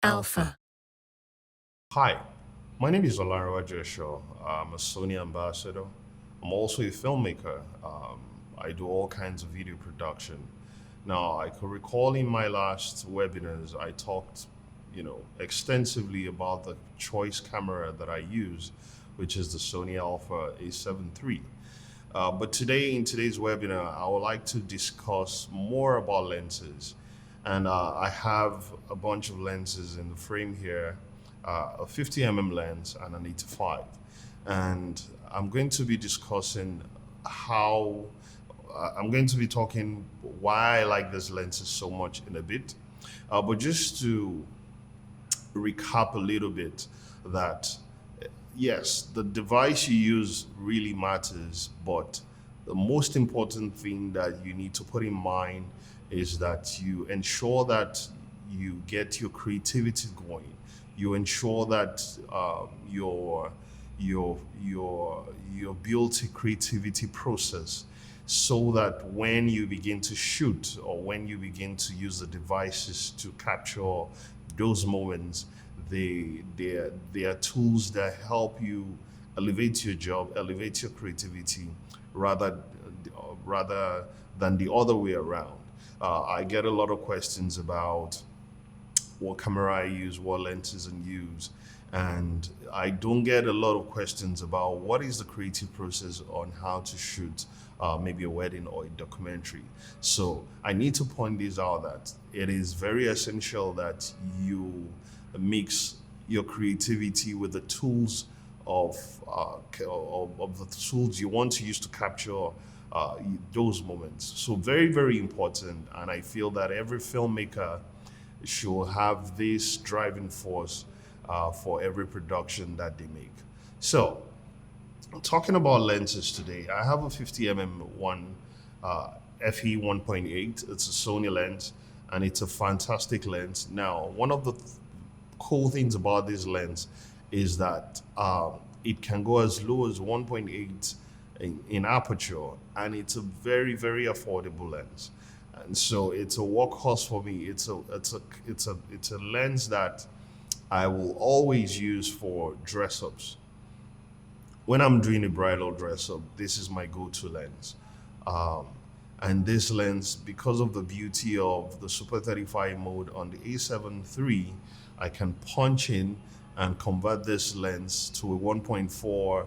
Alpha. Hi, my name is Olanrewaju Esho. I'm a Sony ambassador. I'm also a filmmaker. I do all kinds of video production. Now, I could recall in my last webinars, I talked, extensively about the choice camera that I use, which is the Sony Alpha A7 III. But today, in today's webinar, I would like to discuss more about lenses. And I have a bunch of lenses in the frame here, a 50 lens and an 85. And I'm going to be discussing how, I'm going to be talking why I like these lenses so much in a bit. But just to recap a little bit that yes, the device you use really matters, but the most important thing that you need to put in mind is that you ensure that you get your creativity going. You ensure that your built a creativity process so that when you begin to shoot or when you begin to use the devices to capture those moments, they are tools that help you elevate your job, elevate your creativity, rather rather than the other way around. I get a lot of questions about what camera I use, what lenses I use, and I don't get a lot of questions about what is the creative process on how to shoot maybe a wedding or a documentary. So I need to point this out that it is very essential that you mix your creativity with the tools of, of the tools you want to use to capture those moments. So very, very important. And I feel that every filmmaker should have this driving force for every production that they make. So, talking about lenses today, I have a 50 FE 1.8. It's a Sony lens, and it's a fantastic lens. Now, one of the cool things about this lens is that it can go as low as 1.8 in aperture, and it's a very, very affordable lens. And so it's a workhorse for me. It's a lens that I will always use for dress ups. When I'm doing a bridal dress up, this is my go-to lens. Um, and this lens, because of the beauty of the Super 35 mode on the A7 III, I can punch in and convert this lens to a 1.4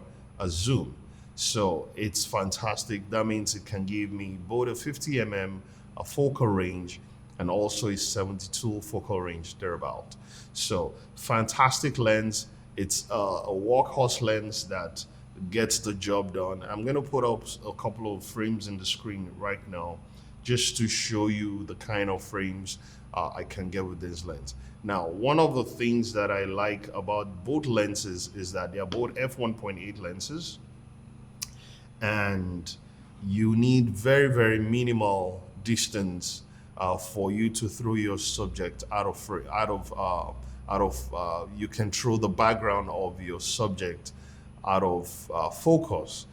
zoom. So it's fantastic. That means it can give me both a 50 a focal range, and also a 72 focal range thereabout. So fantastic lens. It's a workhorse lens that gets the job done. I'm going to put up a couple of frames in the screen right now just to show you the kind of frames I can get with this lens. Now, one of the things that I like about both lenses is that they are both f1.8 lenses, and you need very, very minimal distance for you to throw your subject you can throw the background of your subject out of focus.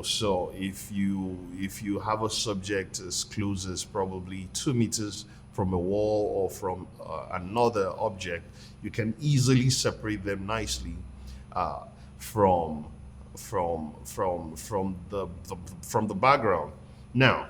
So if you have a subject as close as probably 2 meters from a wall or from another object, you can easily separate them nicely uh, from from the background. Now,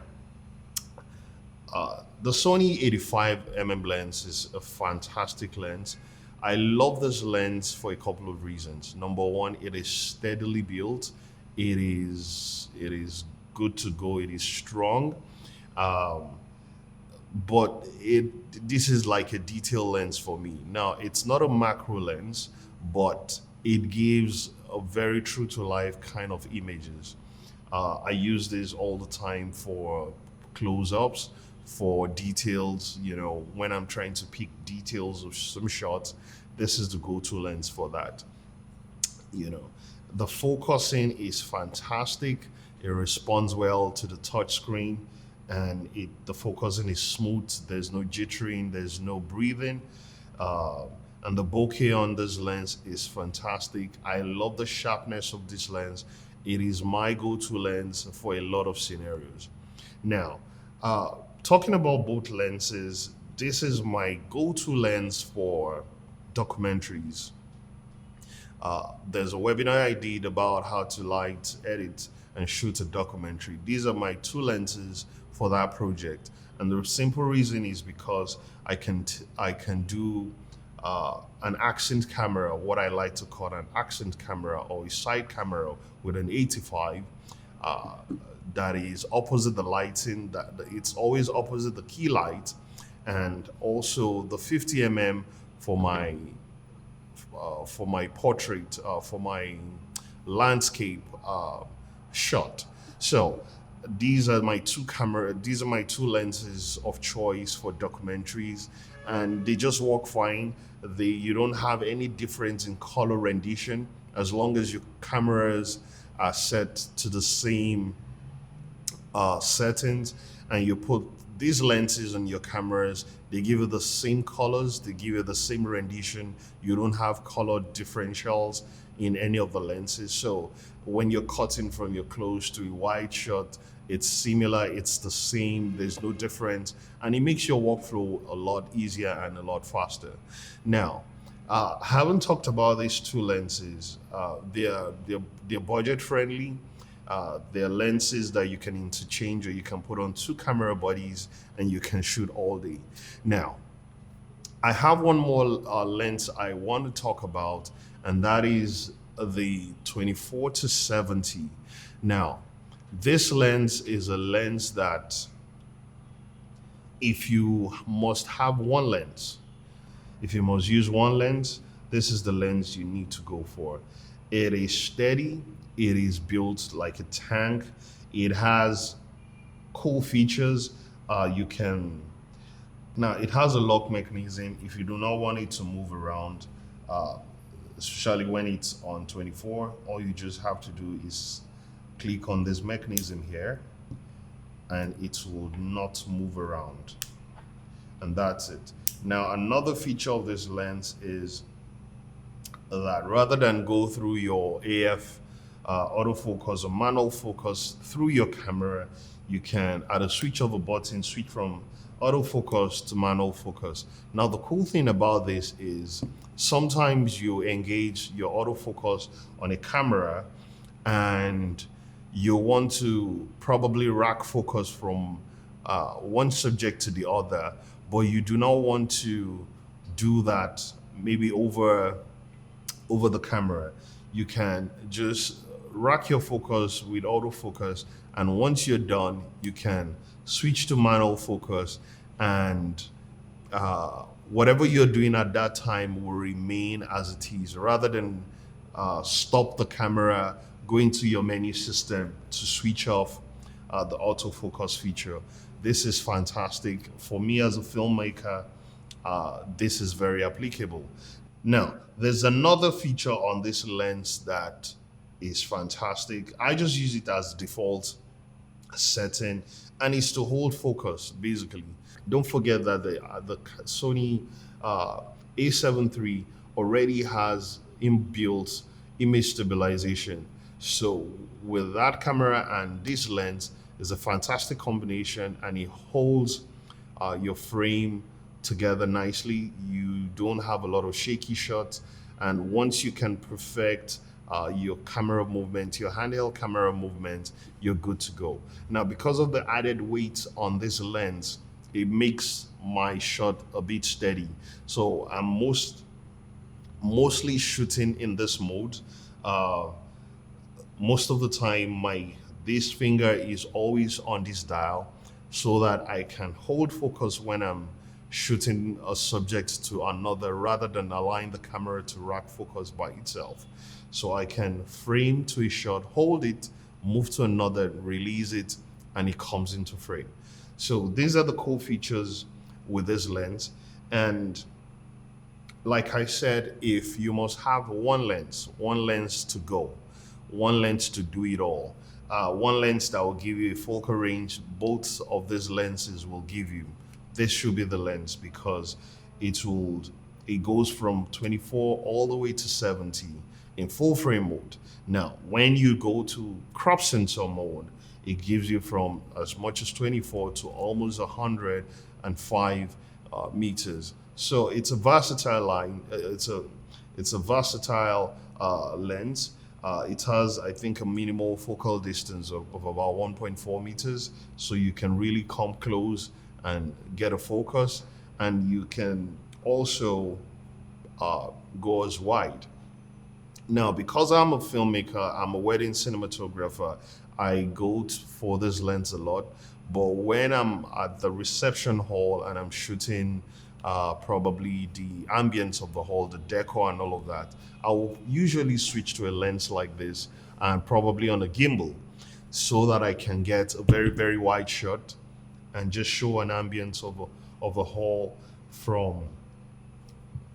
the Sony 85 lens is a fantastic lens. I love this lens for a couple of reasons. Number one, it is steadily built. It is good to go. It is strong. Um, but this is like a detail lens for me. Now, it's not a macro lens, but it gives a very true to life kind of images. I use this all the time for close ups, for details. When I'm trying to pick details of some shots, this is the go to lens for that. you know the focusing is fantastic. It responds well to the touch screen, and the focusing is smooth. There's no jittering, there's no breathing. uh, and the bokeh on this lens is fantastic. I love the sharpness of this lens. It is my go-to lens for a lot of scenarios. Now, talking about both lenses, this is my go-to lens for documentaries. There's a webinar I did about how to light, edit, and shoot a documentary. These are my two lenses for that project, and the simple reason is because I can do an accent camera, what I like to call an accent camera or a side camera with an 85. Uh, that is opposite the lighting, that it's always opposite the key light, and also the 50 mm for my portrait, for my landscape shot. So these are my two lenses of choice for documentaries, and they just work fine. You don't have any difference in color rendition as long as your cameras are set to the same settings, and you put these lenses on your cameras. They give you the same colors, they give you the same rendition. You don't have color differentials in any of the lenses. So when you're cutting from your close to a wide shot, it's similar, it's the same, there's no difference, and it makes your workflow a lot easier and a lot faster. Now, I haven't talked about these two lenses. They're budget friendly. They're lenses that you can interchange, or you can put on two camera bodies and you can shoot all day. Now, I have one more lens I want to talk about, and that is the 24 to 70. Now, this lens is a lens that, if you must have one lens, if you must use one lens, this is the lens you need to go for. It is steady, it is built like a tank, it has cool features. Now it has a lock mechanism if you do not want it to move around, especially when it's on 24. All you just have to do is click on this mechanism here and it will not move around, and that's it. Now, another feature of this lens is that rather than go through your AF autofocus or manual focus through your camera, you can, at a switch of a button, switch from autofocus to manual focus. Now, the cool thing about this is sometimes you engage your autofocus on a camera and you want to probably rack focus from one subject to the other, but you do not want to do that maybe over the camera. You can just rack your focus with autofocus, and once you're done, you can switch to manual focus, and whatever you're doing at that time will remain as it is, rather than stop the camera, go into your menu system to switch off the autofocus feature. This is fantastic. For me as a filmmaker, this is very applicable. Now, there's another feature on this lens that is fantastic. I just use it as default setting, and it's to hold focus, basically. Don't forget that the Sony A7 III already has inbuilt image stabilization. So with that camera and this lens, is a fantastic combination, and it holds your frame together nicely. You don't have a lot of shaky shots, and once you can perfect your camera movement, your handheld camera movement, you're good to go. Now, because of the added weight on this lens, it makes my shot a bit steady. So I'm mostly shooting in this mode. Most of the time, this finger is always on this dial so that I can hold focus when I'm shooting a subject to another, rather than allowing the camera to rack focus by itself. So I can frame to a shot, hold it, move to another, release it, and it comes into frame. So these are the cool features with this lens. And like I said, if you must have one lens to go, one lens to do it all, one lens that will give you a focal range both of these lenses will give you, this should be the lens, because it goes from 24 all the way to 70 in full frame mode. Now, when you go to crop sensor mode, it gives you from as much as 24 to almost 105 meters. So it's a versatile line. It's a versatile lens. It has, I think, a minimal focal distance of about 1.4 meters, so you can really come close and get a focus, and you can also go as wide. Now, because I'm a filmmaker, I'm a wedding cinematographer, I for this lens a lot. But when I'm at the reception hall and I'm shooting probably the ambience of the hall, the decor, and all of that, I'll usually switch to a lens like this and probably on a gimbal so that I can get a very, very wide shot and just show an ambience of the hall from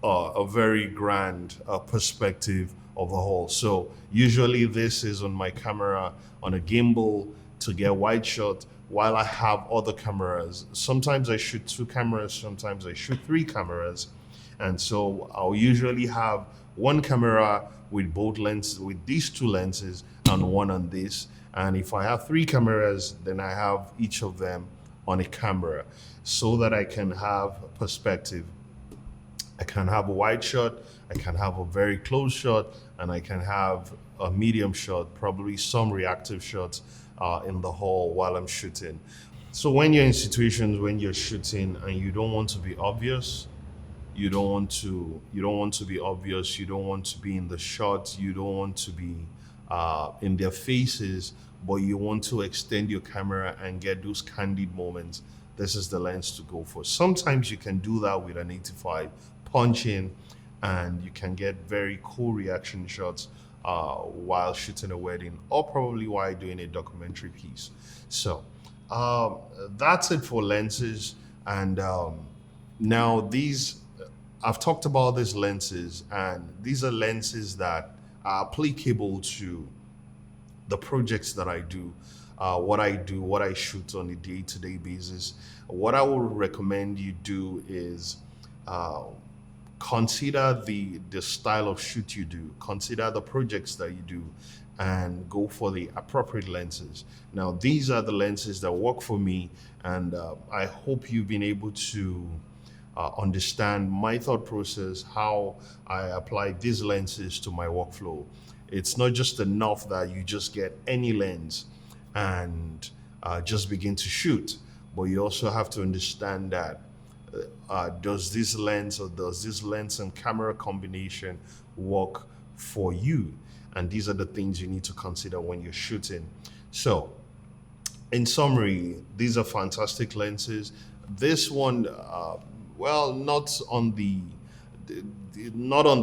a very grand perspective of the whole. So usually this is on my camera on a gimbal to get wide shot while I have other cameras. Sometimes I shoot two cameras, sometimes I shoot three cameras. And so I'll usually have one camera with both lenses, with these two lenses and one on this. And if I have three cameras, then I have each of them on a camera so that I can have perspective. I can have a wide shot, I can have a very close shot, and I can have a medium shot, probably some reactive shots in the hall while I'm shooting. So when you're in situations when you're shooting and you don't want to be obvious, you don't want to be obvious, you don't want to be in the shot, you don't want to be in their faces, but you want to extend your camera and get those candid moments, this is the lens to go for. Sometimes you can do that with an 85 punch in, and you can get very cool reaction shots while shooting a wedding or probably while doing a documentary piece. So that's it for lenses. And now I've talked about these lenses, and these are lenses that are applicable to the projects that I do, what I shoot on a day-to-day basis. What I would recommend you do is consider the style of shoot you do, consider the projects that you do, and go for the appropriate lenses. Now, these are the lenses that work for me, and I hope you've been able to understand my thought process, how I apply these lenses to my workflow. It's not just enough that you just get any lens and just begin to shoot, but you also have to understand that does this lens and camera combination work for you? And these are the things you need to consider when you're shooting. So in summary, these are fantastic lenses. This one, not on the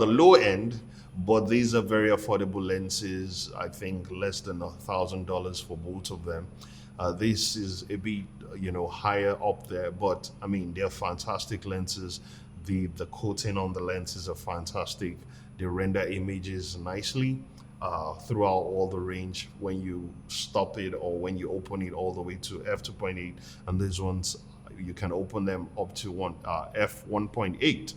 low end, but these are very affordable lenses. I think less than $1,000 for both of them. This is a bit, higher up there, but I mean, they're fantastic lenses. The coating on the lenses are fantastic. They render images nicely throughout all the range when you stop it or when you open it all the way to f2.8, and these ones you can open them up to f1.8.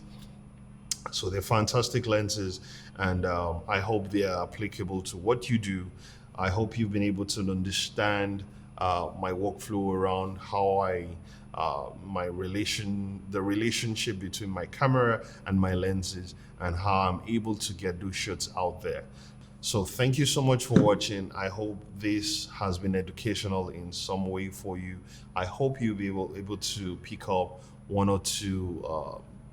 So they're fantastic lenses, and I hope they are applicable to what you do. I hope you've been able to understand my workflow around how the relationship between my camera and my lenses, and how I'm able to get those shots out there. So thank you so much for watching. I hope this has been educational in some way for you. I hope you'll be able to pick up one or two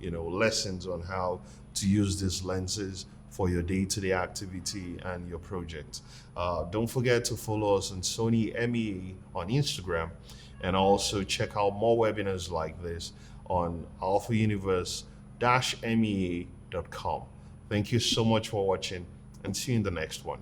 lessons on how to use these lenses for your day-to-day activity and your project. Don't forget to follow us on Sony MEA on Instagram, and also check out more webinars like this on alphauniverse-mea.com. Thank you so much for watching, and see you in the next one.